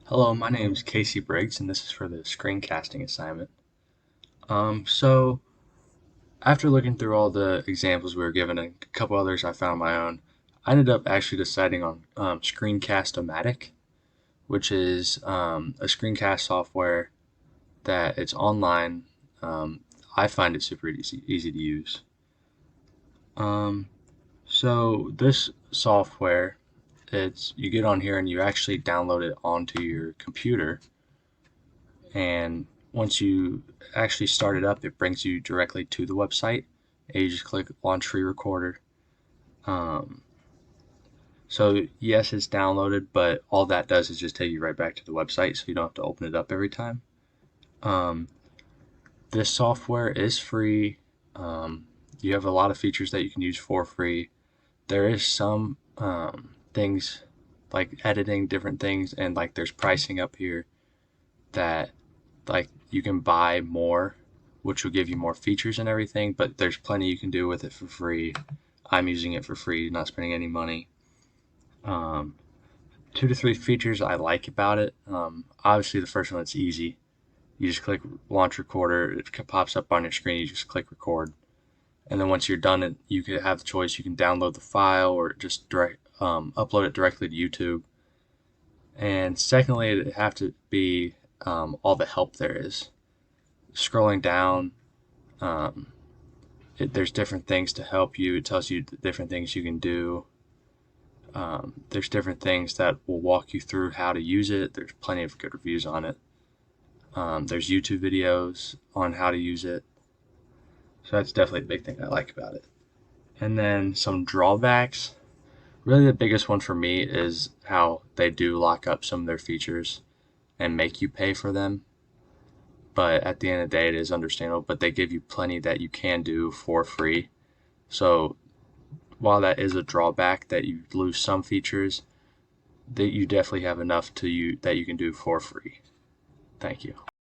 Hello, my name is Casey Briggs, and this is for the screencasting assignment. So after looking through all the examples we were given and a couple others I found my own, I ended up actually deciding on Screencast-O-Matic, which is a screencast software that it's online. Um, I find it super easy to use. So this software, you get on here and you actually download it onto your computer, and once you actually start it up, it brings you directly to the website, and you just click launch free recorder. um, so yes, it's downloaded, but all that does is just take you right back to the website, so you don't have to open it up every time. um, this software is free. You have a lot of features that you can use for free. There is some things like editing different things, and like there's pricing up here that like you can buy more, which will give you more features and everything, but there's plenty you can do with it for free. I'm using it for free, not spending any money. um, 2 to 3 features I like about it. Obviously the first one, it's easy. You just click launch recorder, it pops up on your screen, you just click record, and then once you're done, you can have the choice, you can download the file or just upload it directly to YouTube. And secondly, it have to be all the help there is. Scrolling down, um, there's different things to help you. It tells you the different things you can do. There's different things that will walk you through how to use it. There's plenty of good reviews on it. There's YouTube videos on how to use it. So that's definitely a big thing I like about it. And then some drawbacks. Really, the biggest one for me is how they do lock up some of their features and make you pay for them. But at the end of the day, it is understandable. But they give you plenty that you can do for free. So while that is a drawback that you lose some features, that you definitely have enough that you can do for free. Thank you.